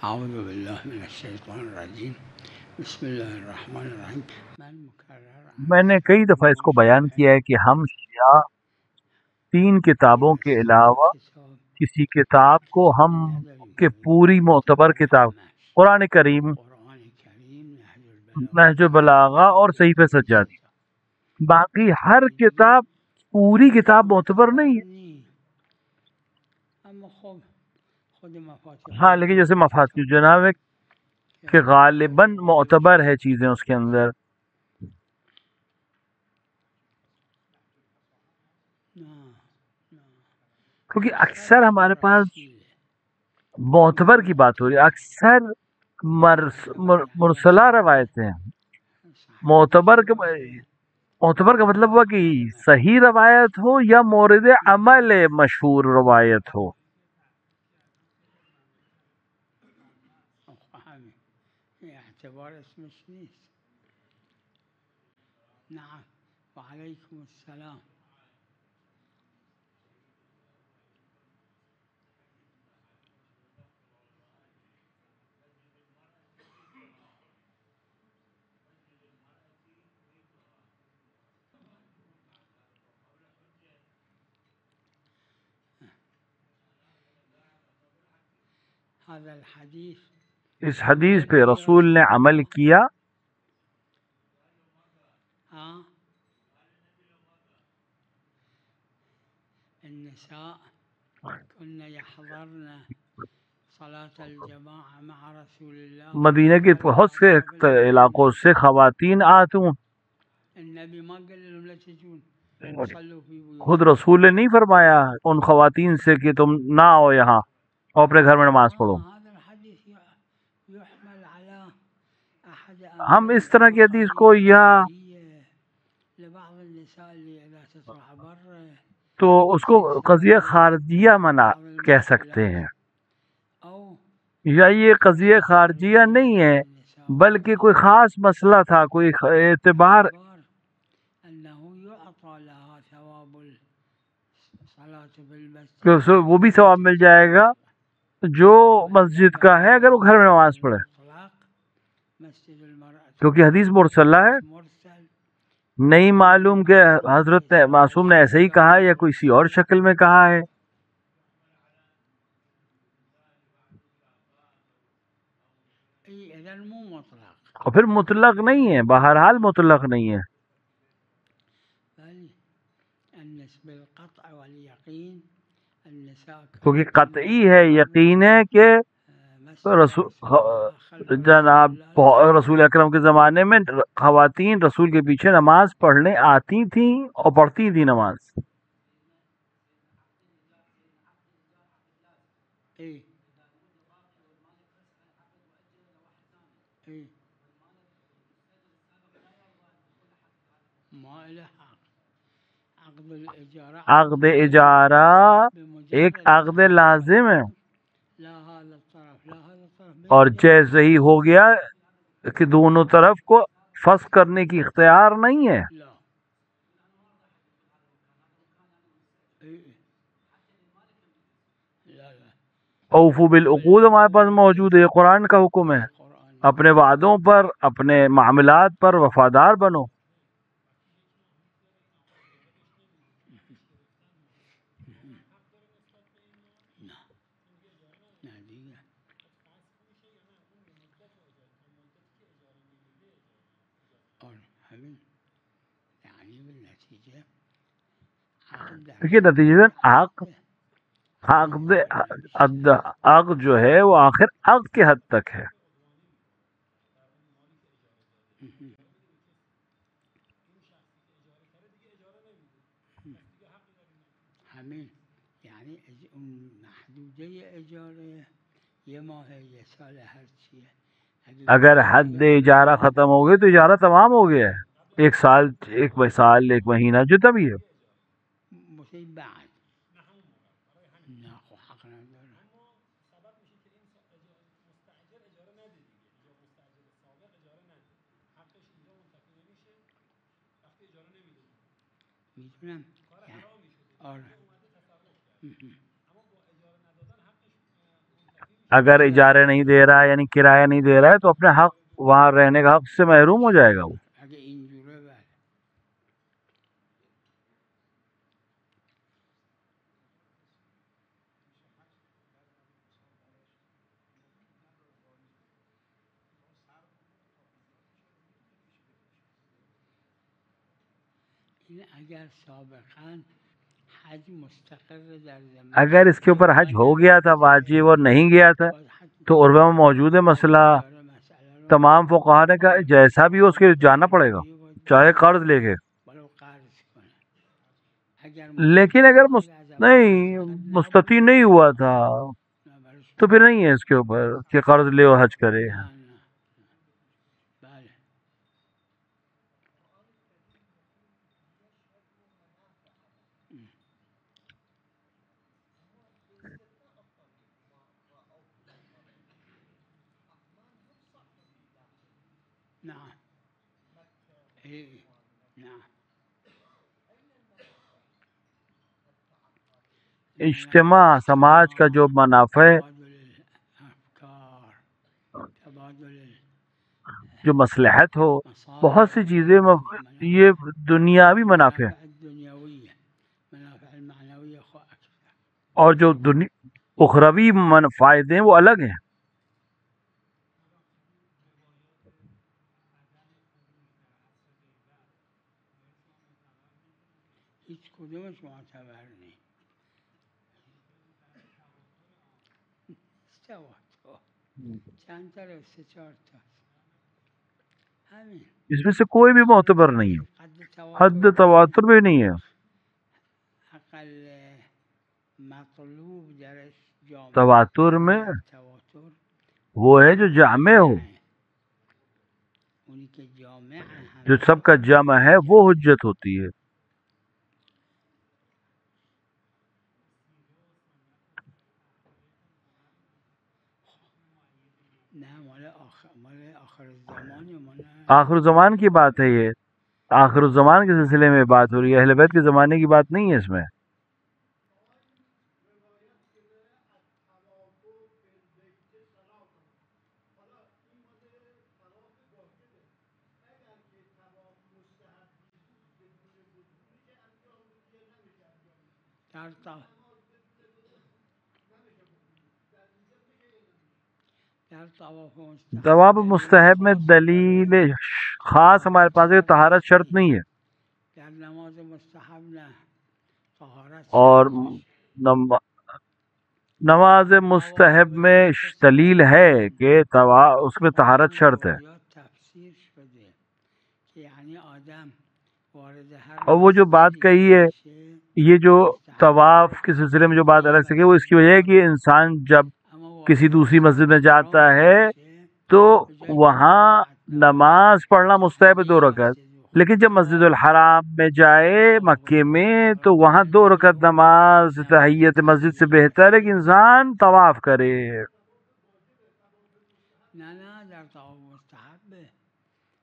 اعوذ باللہ من الشیطان الرجیم بسم اللہ الرحمن الرحیم. میں نے کئی دفعہ اس کو بیان کیا ہے کہ ہم شیعہ 3 کتابوں کے علاوہ کسی کتاب کو ہم کہ پوری معتبر کتاب قرآن کریم، نہج البلاغہ اور صحیفہ سجادی، باقی ہر کتاب پوری کتاب معتبر نہیں ہے. ہاں لیکن جیسے مفاتیح جناب ہے کہ غالباً معتبر ہے چیزیں اس کے اندر. کیونکہ اکثر ہمارے پاس معتبر کی بات ہو رہی ہے، اکثر مرسلہ روایتیں ہیں. معتبر کا مطلب ہوا کہ صحیح روایت ہو یا مورد عمل مشہور روایت ہو. اعتبار اسمش نیست. نعم وعلیکم السلام. هذا الحدیث، اس حدیث پہ رسول نے عمل کیا. النساء كن يحضرن صلاة الجماعة مع رسول الله. مدینہ کے بہت سے علاقوں سے خواتین آتوں. النبي ما قال لهم لا تجون صلوا في بيوتكم. خود رسول نے نہیں فرمایا ان خواتین سے کہ تم نہ آؤ یہاں اور اپنے گھر میں نماز پڑھو. هذا الحديث يحمل على أحد ہم اس طرح کی حدیث کو یا لبعض النساء اللي إذا تطلع برا تو اس کو قضیہ خارجیہ منع کہہ سکتے ہیں، یا یہ قضیہ خارجیہ نہیں ہے بلکہ کوئی خاص مسئلہ تھا، کوئی اعتبار کہ وہ بھی ثواب مل جائے گا جو مسجد کا ہے اگر وہ گھر میں نماز پڑھے. کیونکہ حدیث مرسلہ ہے، نہیں معلوم کہ حضرت معصوم نے ایسے ہی کہا یا کوئی کسی اور شکل میں کہا ہے. اور پھر مطلق نہیں ہے، بہرحال مطلق نہیں ہے. کیونکہ قطعی ہے، یقین ہے کہ جناب رسول اکرم کے زمانے میں خواتین رسول کے پیچھے نماز پڑھنے آتی تھیں اور پڑھتی تھیں نماز. عقد اجارہ ایک عقد لازم ہے، اور جیسے ہی ہو گیا کہ دونوں طرف کو فسخ کرنے کی اختیار نہیں ہے. اوفو بالعقود ہمارے پاس موجود ہے، قرآن کا حکم ہے، اپنے وعدوں پر اپنے معاملات پر وفادار بنو. دیکھیے نتیجہ عقد جو ہے وہ آخر عقد کے حد تک ہے. اگر حد اجارہ ختم ہو گئی تو اجارہ تمام ہو گیا ہے، 1 سال 1 مہینہ جتنا بھی ہے. اگر اجارے نہیں دے رہا ہے یعنی کرایہ نہیں دے رہا ہے تو اپنے حق وہاں رہنے کا حق سے محروم ہو جائے گا وہ. اگه اینجوره بله این اگر سابقا حج مستقر در ذمه اگر اس کے اوپر حج ہو گیا تھا واجب اور نہیں گیا تھا باز حج تو عربہ میں موجود ہے مسئلہ. داره مسئله رو تمام فقہا نے کہا جیسا بھی ہو اس کے جانا پڑے گا اینجوری باید چاہے بره قرض لے کے. ولو قرض کنه اگر لیکن اگر مستقر از اول نہیں مستقر مستطیع نبود نہیں ہوا تھا نه برش تو پھر نہیں ہے اس کے اوپر کہ قرض لے اور حج کرے. نه نه بله نعم ايه نعم اجتماع سماج کا جو منافع ہے تبادل الافکار تبادل جو مصلحت ہو بہت سی المصالح چیزیں یہ دنیاوی منافع ہیں منافع الدنیویه منافع المعنویه خو اکثر اور جو اخروی فائدے ہیں وہ الگ ہیں. هیچ کدومش معتبر نیست تواتر چند تا رو سه چهار تا همین اس میں سے کوئی بھی معتبر نہیں ہے قد حد تواتر تواتر بھی نہیں ہے. اقل مطلوب درش جامع تواتر میں در تواتر وہ ہے جو جامع ہو اونی که جامع جو همه سب کا جمع ہے وہ حجت ہوتی ہے. نه مال آخر الزمان مال آخر زمان کی بات ہے یہ آخر الزمان کے سلسلے میں بات ہو رہی ہے. اہل بیت کے زمانے کی بات نہیں ہے اس میں. در طواف مستحب طواف مستحب میں خاص دلیل نداره. خاص ہمارے پاس ہے. طہارت شرط نہیں ہے در نماز مستحب نه طهارت اور شرط باشه نماز مستحب میں دلیل ہے کہ اس میں طہارت شرط ہے. روایات تفسیر شده که یعنی آدم وارد هر اور وہ جو بات مسجدی کہی که ہے بشه یہ جو مستحب طواف کے سلسلے میں جو بات الگ سے کی وہ اس کی وجہ ہے کہ انسان جب اما کسی وارد دوسری مسجد میں مسجد جاتا حرام ہے که بشه تو به جای 2 وہاں رکعت نماز پڑھنا مستحب ہے 2 خانه رکعت. مسجد لیکن جب مسجد طواف الحرام میں جائے طواف مکے میں الاستقبال تو وہاں کنه 2 رکعت نماز نماز تحیت مسجد سے تحیت بہتر ہے کہ مسجد انسان طواف کرے. نه در طواف مستحبه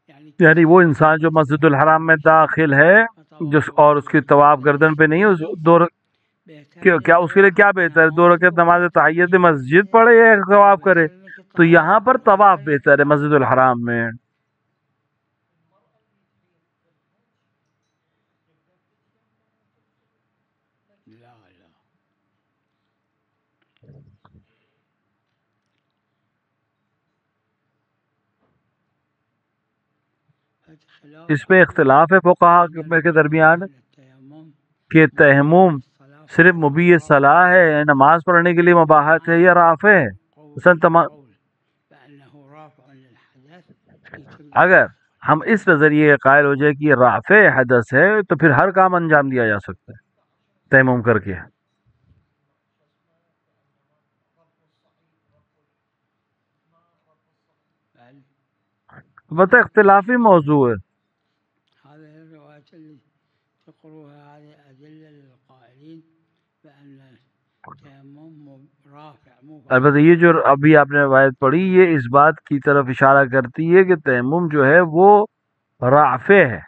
یعنی یعنی کسی وہ که انسان جو وارد مسجد حرم الحرام میں میشه داخل ہے و طواف اور اس کی افاظه طواف صورت گردن پہ نہیں نشه دو بهتره کیا اس کے لیے کیا بہتر ہے 2 نماز رکعت رو نماز تحیت تحیت مسجد کنه پڑھے یا یا طواف کرے. بهتر اینه که تو یہاں طواف پر طواف بکنه بہتر ہے مسجد الحرام میں. لا لا اس میں اختلاف ہے فقہا کے درمیان کہ تیمم صرف مبیح صلاح ہے نماز پڑھنے کے لیے مباحت ہے یا رافع ہے. مثلا اگر ہم اس نظریے کے قائل ہو جائے کہ یہ رافع حدث ہے تو پھر ہر کام انجام دیا جا سکتا ہے تیمم کر کے. بتا اختلافی موضوع ہے. هذه الروايات اللي تقروها هذه أدلة للقائلين بأن التيمم رافع مو البتہ یہ جو ابھی آپ نے روایت پڑھی یہ اس بات کی طرف اشارہ کرتی ہے کہ تیمم جو ہے وہ رافع ہے.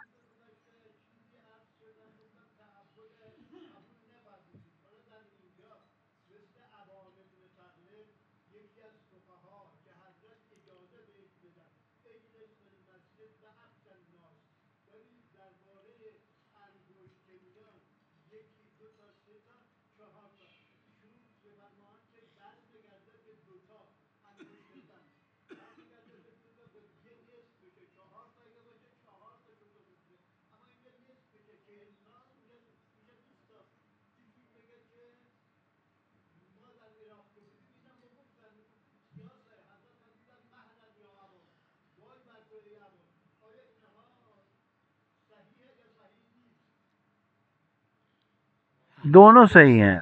دونوں صحیح ہیں،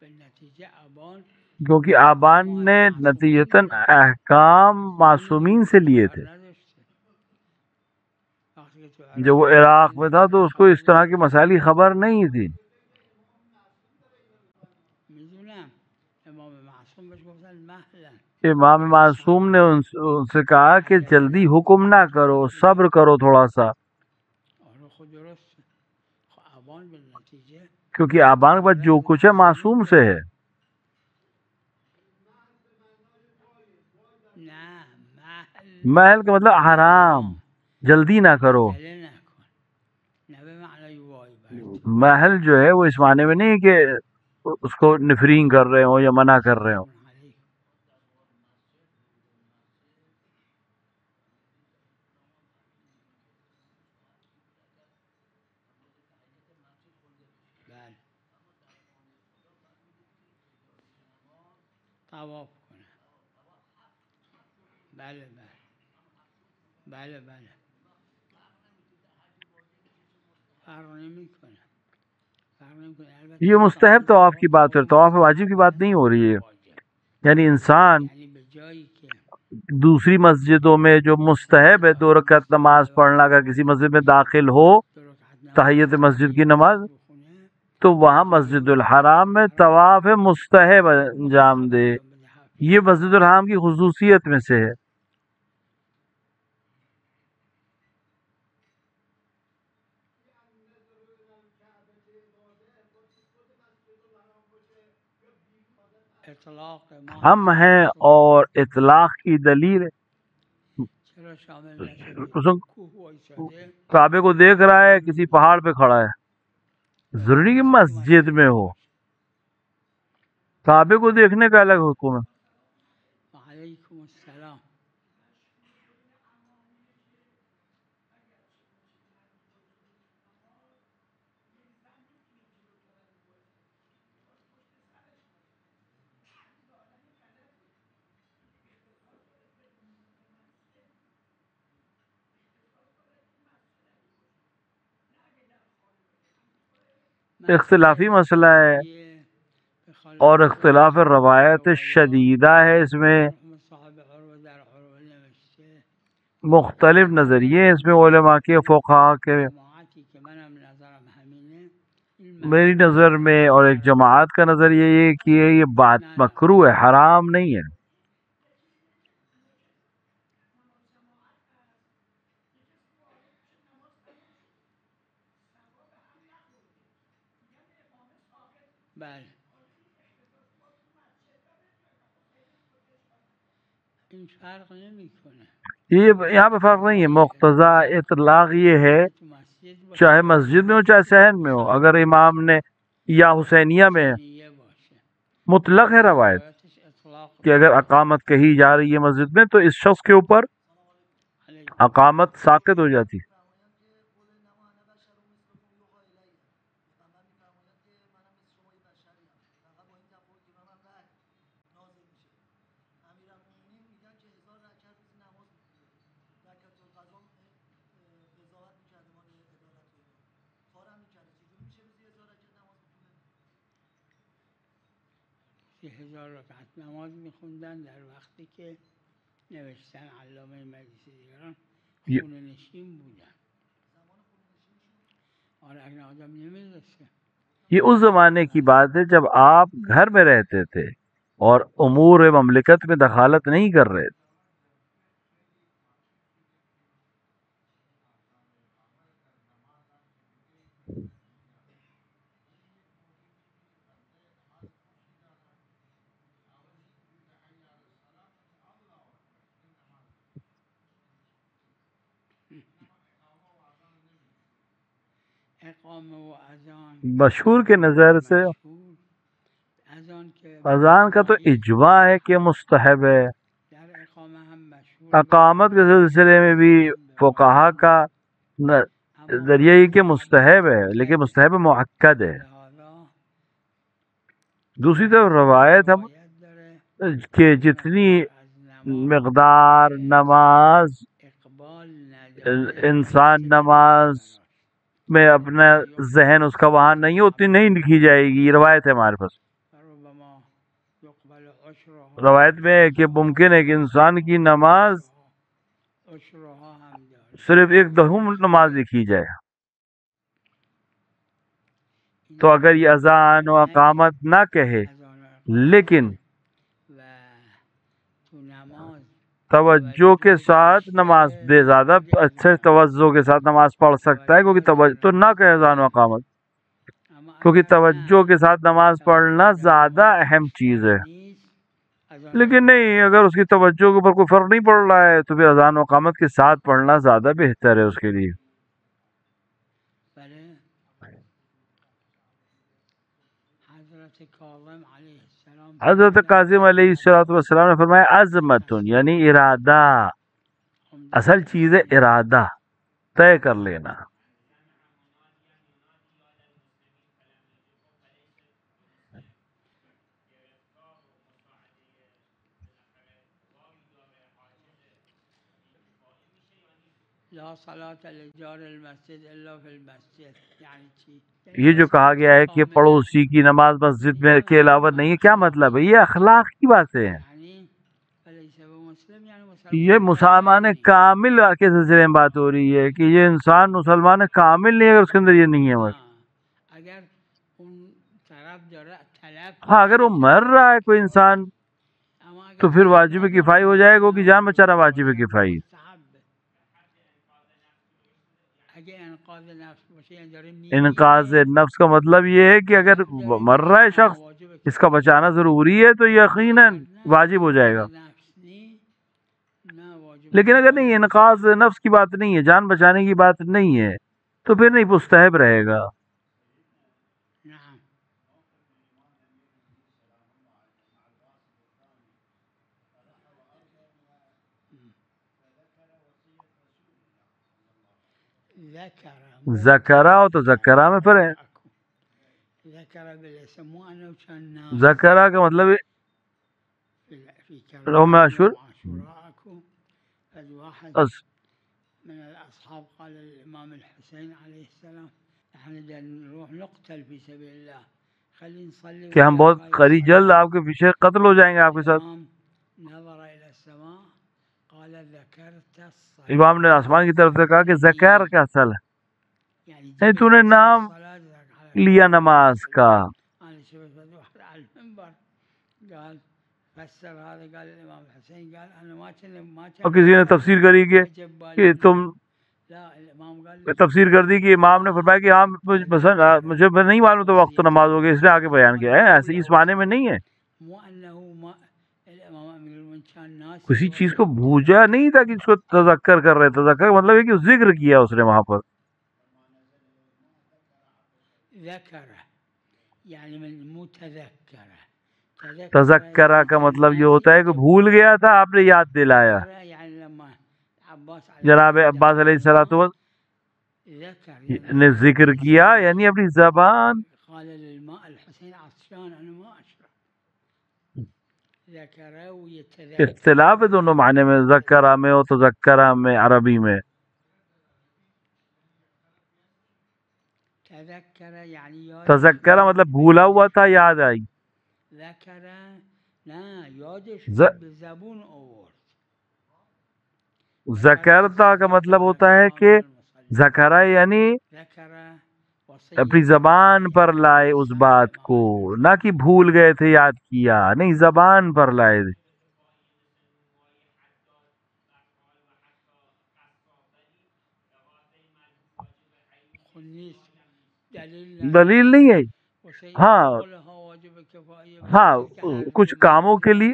بالنتیجه ابان کیونکہ آبان نے نتیجتاً احکام معصومین سے لیے تھے. نداشته وقتی که تو جب وہ عراق میں تھا تو اس کو اس طرح کی مسائل کی خبر نہیں تھی. میدونم امام معصوم بهش گفتن مهلا امام معصوم نے ان سے کہا کہ جلدی حکم نہ کرو، صبر کرو تھوڑا سا، آره خود درسته ابان بالنتیجه کیونکہ آبان کے بعد جو کچھ ہے معصوم سے ہے. نه محل محل کا مطلب حرام، جلدی نہ کرو. عجله نکن نه به معنای وای برد محل جو ہے وہ اس معنی میں نہیں کہ اس کو نفرین کر رہے ہوں یا منع کر رہے ہوں. علیکم بله طواف کنه بله بله بله بله فرق نمیکنه فرق نمیکنه البته یہ مستحب طواف کی بات ہے، طواف واجب کی بات نہیں ہو رہی ہے. یعنی انسان یعنی به جایی که دوسری مسجدوں میں جو مستحب ہے 2 رکعت نماز پڑھنا، اگر کسی مسجد میں داخل ہو دو رکعت نماز تحیت مسجد کی نماز، بخونه تو وہاں مسجد الحرام میں طواف مستحب انجام دے. یہ مسجد الحرام کی خصوصیت میں سے ہے. اطلاق ہم ہیں اور اطلاق کی دلیل ہے. چرا شامل نشده اس کوه وایساده کعبے کو دیکھ رہا ہے، کسی پہاڑ پہ کھڑا ہے، ضروری کہ مسجد میں ہو. کعبے کو دیکھنے کا الگ حکم ہے. وعلیکم السلام اختلافی مسئلہ ہے اور اختلاف روایت شدیدہ ہے. اس میں صاحب عروه در عروه نوشته مختلف نظریے ہیں اس میں علماء کے، فقہا کے. جماعتی که منم نظرم همینه این میری نظر میں اور ایک جماعت کا نظر یہ ہے کہ یہ بات مکروہ ہے، حرام نہیں ہے. بله این فرق نمیکنه یہ یہاں پہ فرق نہیں ہے. مقتضی اطلاق یہ ہے تو مسجد باشه چاہے مسجد میں ہو چاہے صحن میں ہو. اگر امام نے یا حسینیہ میں نیه باشه مطلق ہے روایت روایتش اطلاق کہ اگر اقامت کہی جا رہی ہے مسجد میں تو اس شخص کے اوپر علیکم اقامت ساقط ہو جاتی. که 1000 رکعت نماز میخوندن در وقتی که نوشتن علامه مجلسی دیگران یہ خونه نشین بودن آره اگه آدم نمیرسه یہ اس زمانے کی بات ہے جب آپ گھر میں رہتے تھے اور امور مملکت میں دخالت نہیں کر رہے تھے. اقامه و اذان مشہور کے نظر سے مشهور اذان که اذان کا تو اجماع ہے کہ مستحب ہے. در اقامه هم مشهور اقامت کے سلسلے میں بھی فقہا کا ذریعہ یہ کہ مستحب ہے، لیکن مستحب مؤکد ہے. لہذا دوسری طرف روایت ہم باید داره کہ جتنی از نماز مقدار نماز اقبال نداره انسان نماز میں اپنا ذہن اس کا وہاں نہیں ہے اتنی نہیں لکھی جائے گی. یہ روایت ہے ہمارے پاس. فربما يقبل عشرها روایت میں ہے کہ ممکن ہے کہ انسان کی نماز عشرها هم داره. صرف ایک دہم نماز لکھی جائے. تو اگر یہ اذان و اقامت نہ کہے اذان و اقامت لیکن و تو نماز توجہ کے ساتھ نماز دے، زیادہ اچھے توجہ کے ساتھ نماز پڑھ سکتا ہے، کیونکہ توجہ تو نہ کہے اذان و اقامت، اما کیونکہ اگر توجہ کے ساتھ نماز پڑھنا زیادہ اہم چیز ہے. لیکن نہیں، اگر اس کی توجہ کے اوپر کوئی فرق نہیں پڑ رہا ہے تو پھر اذان و اقامت کے ساتھ پڑھنا زیادہ بہتر ہے اس کے لیے. حضرت کاظم علیہ السلام نے فرمایا عزمتن یعنی ارادہ، اصل چیز ہے ارادہ، طے کر لینا. لا صلاة لجار المسجد الا في المسجد، یعنی چی؟ یہ جو کہا گیا ہے کہ پڑوسی کی نماز مسجد میں کے علاوہ نہیں ہے، کیا مطلب ہے؟ یہ اخلاق کی باتیں ہیں. یہ مسلمان کامل کے سلسلے میں بات ہو رہی ہے کہ یہ انسان مسلمان کامل نہیں ہے اگر اس کے اندر یہ نہیں ہے. اگر ان طرف طلب ہاں، اگر وہ مر رہا ہے کوئی انسان تو پھر واجب کفائی ہو جائے گا کہ جان بچا رہا واجب کفائی. انقاذ نفس کا مطلب یہ ہے کہ اگر مر رہا ہے شخص، اس کا بچانا ضروری ہے تو یقیناً واجب ہو جائے گا. لیکن اگر نہیں، انقاذ نفس کی بات نہیں ہے، جان بچانے کی بات نہیں ہے، تو پھر نہیں، مستحب رہے گا. ذکرہ اور تذکرہ میں فرق ہے. ذکرہ کا مطلب یوم عاشور. من الاصحاب قال الامام الحسين عليه السلام نحن نروح نقتل في سبيل الله خلينا نصلي کہ ہم بہت قریب جلد آپ کے پیچھے قتل ہو جائیں گے آپ کے ساتھ. نظر الى السماء قال ذكرت الصلاة. امام نے آسمان کی طرف سے کہا کہ ذکر کا اصل ہے، یعنی تو نے نام لیا نماز کا. اور کسی نے تفسیر کری کہ تم تفسیر کر دی کہ امام نے فرمایا کہ ہاں مجھے نہیں معلوم تو وقت نماز ہو گیا، اس نے آگے بیان کیا ہے. ایسے اس معنی میں نہیں ہے. کسی چیز کو بھوجا نہیں تھا کہ اس کو تذکر کر رہے. تذکر مطلب ہے کہ ذکر کیا اس نے وہاں پر. تذکرہ کا مطلب یہ ہوتا ہے کہ بھول گیا تھا، آپ نے یاد دلایا. جناب عباس علیہ السلام نے ذکر کیا، یعنی اپنی زبان. اختلاف ہے دونوں معنی میں، ذکرہ میں اور تذکرہ میں عربی میں. تذکرہ مطلب بھولا ہوا تھا، یاد آئی. ذکرتا کا مطلب ہوتا ہے کہ ذکرہ یعنی اپنی زبان پر لائے اس بات کو، نہ کہ بھول گئے تھے یاد کیا، نہیں، زبان پر لائے. دلیل نہیں ہے. ہاں کچھ کاموں کے لیے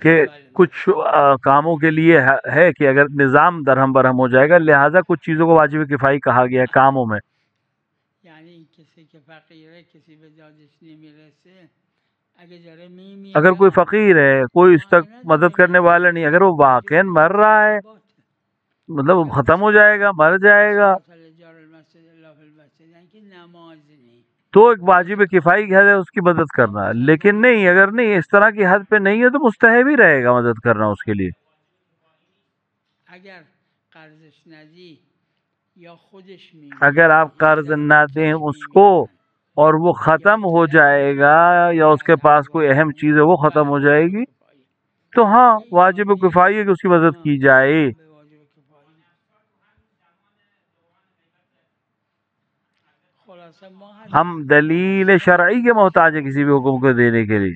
کہ کچھ کاموں کے لیے ہے کہ اگر نظام درہم برہم ہو جائے گا، لہذا کچھ چیزوں کو واجب کفائی کہا گیا ہے کاموں میں. اگر کوئی فقیر ہے، کوئی اس تک مدد کرنے والا نہیں، اگر وہ واقعا مر رہا ہے، مطلب وہ ختم ہو جائے گا، مر جائے گا، تو ایک واجب کفائی کی حد ہے اس کی مدد کرنا. لیکن نہیں، اگر نہیں اس طرح کی حد پہ نہیں ہے تو مستحب ہی رہے گا مدد کرنا اس کے لیے. اگر قرضش ندی یا خودش اگر میمیره آپ یا قرض نہ دفعاتش دیں اس کو میمیرن اور وہ یا ختم ہو تلف جائے میشه گا یا اس کے باید پاس همون کوئی اہم واجب چیز ہے وہ ختم ہو جائے واجب گی کفایی تو ہاں یہ ایمان واجب کفایہ ہے کہ اس کی مدد کی جائے. به واجب کفایی خلاصه ما ہم هستیم دلیل شرعی کے محتاج ہیں کسی بھی حکم کو دینے کے لیے.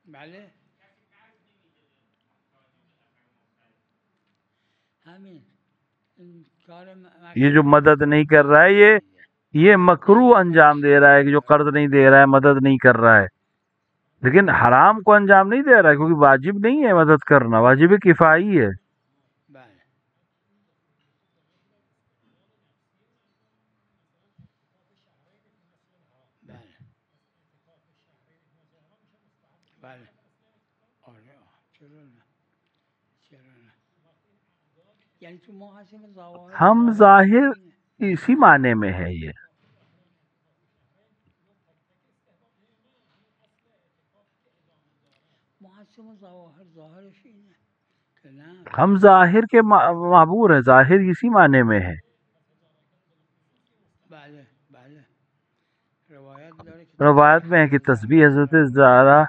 بله همین این کار یہ جو مدد نہیں کر رہا ہے یہ مکروہ انجام دے رہا ہے کہ جو قرض نہیں دے رہا ہے مدد نہیں کر رہا ہے، لیکن حرام کو انجام نہیں دے رہا ہے کیونکہ واجب نہیں ہے مدد کرنا، واجب کفائی ہے. بله بله بله آره چرا نه چرا نه یعنی تو ما هستیم ظواهر ہم ظاہر اسی معنی میں ہے یہ. ما هستیم ظواهر ظاهرش اینه که نه ہم ظاہر کے معبور ہیں، ظاہر اسی معنی میں ہے. بله بله روایت داره که روایت میں ہے کہ تسبیح حضرت زہرا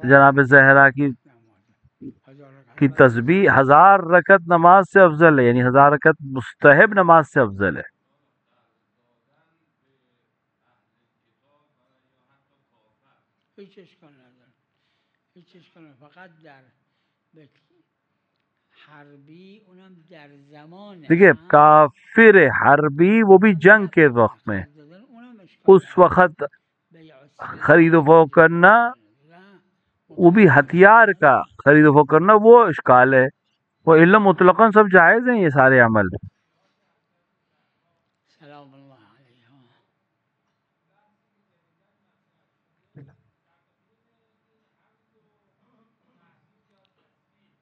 جناب زہرا کی تسبیح 1000 رکعت نماز سے افضل ہے، یعنی 1000 رکعت مستحب نماز سے افضل ہے. هیچ اشکال نداره هیچ اشکال نداره فقط در حربی اونم در زمان دیکھیے کافر حربی وہ بھی جنگ کے وقت میں اونم اشکال اس وقت خرید و فروخت کرنا، وہ بھی ہتھیار کا خرید و فروخت کرنا وہ اشکال ہے. وہ علم مطلقاً سب جائز ہیں یہ سارے عمل. سلام اللہ علیہ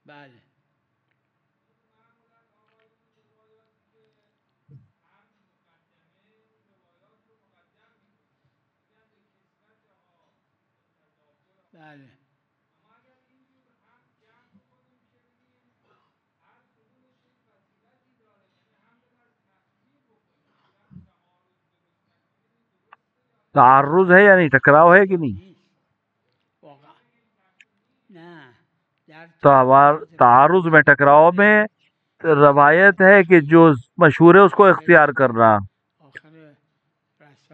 بله بله تعرض ہے یا نہیں، ٹکراؤ ہے کہ نہیں؟ واقعا نه در تعرض میں ٹکراؤ میں روایت ہے کہ جو مشہور ہے اس کو اختیار کرنا،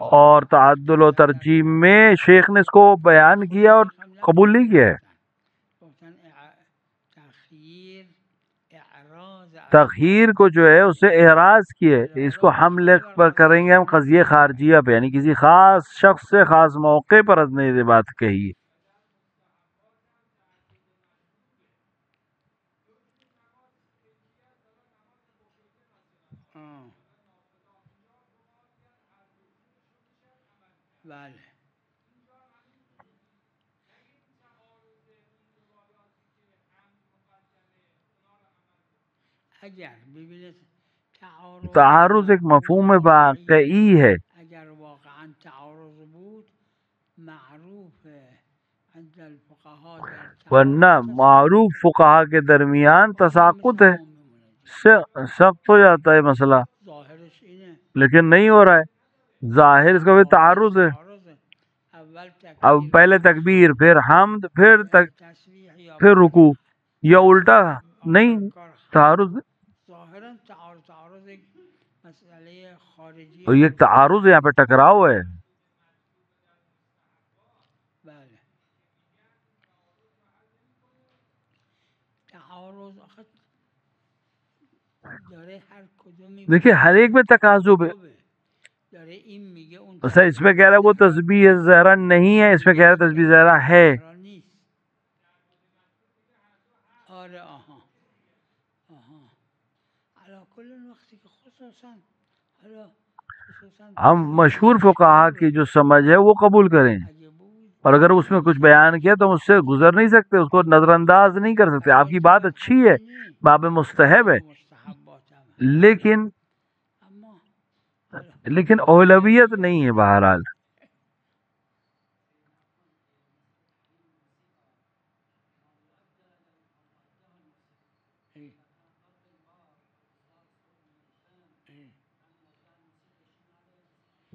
اور تعدل و ترجیح میں شیخ نے اس کو بیان کیا اور قبول نہیں کیا ہے. تخیر کو جو ہے اس سے اعراض کیے، اس کو ہم پر کریں گے ہم قضیہ خارجیہ پہ، یعنی کسی خاص شخص سے خاص موقع پر ہم نے یہ بات کہی. بله اگر ببینید تعارض ایک مفہوم واقعی ہے، اگر واقعا تعارض بود معروف عند الفقهاء در ورنہ معروف فقہا کے درمیان تساقط ہے، سخت ہو جاتا ہے مسئلہ، ظاہرش اینه لیکن نہیں ہو رہا ہے. ظاہر اس کا بھی تعارض ہے. اب پہلے تکبیر، پھر حمد، پھر رکوع، یا الٹا نہیں، تعارض. ظاہراً تعارض ایک مسئلے خارجی اور یہ تعارض یہاں پہ ٹکراؤ ہے. بله تعارض آخه داره هر کدومی دیکھیے ہر ایک میں تقاضب ہے. داره این میگه اون مثلا اس میں کہہ رہا ہے وہ تسبیح زہرا نہیں ہے، اس میں کہہ رہا ہے تسبیح زہرا ہے. آره آها علی کل وقتی که خصوصا ہم مشہور فقہا کی جو سمجھ ہے وہ قبول کریں، اور اگر اس میں کچھ بیان کیا تو ہم اس سے گزر نہیں سکتے، اس کو نظر انداز نہیں کر سکتے. آپ کی بات اچھی ہے، باب مستحب ہے، لیکن اولویت نہیں ہے بہرحال.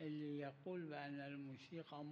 اللي يقول بأن الموسيقى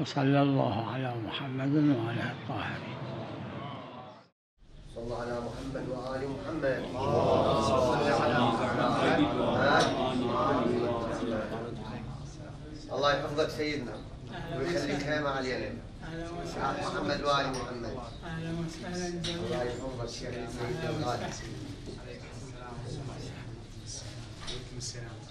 وصلى الله على محمد وعلى الطاهرين. صلى على محمد وآل محمد. صلى على محمد. الله يحفظك سيدنا ويخليك مع اليمين. محمد وآل محمد. أهلا وسهلا جميعا. الله يحفظك سيدنا الغالي. عليكم السلام.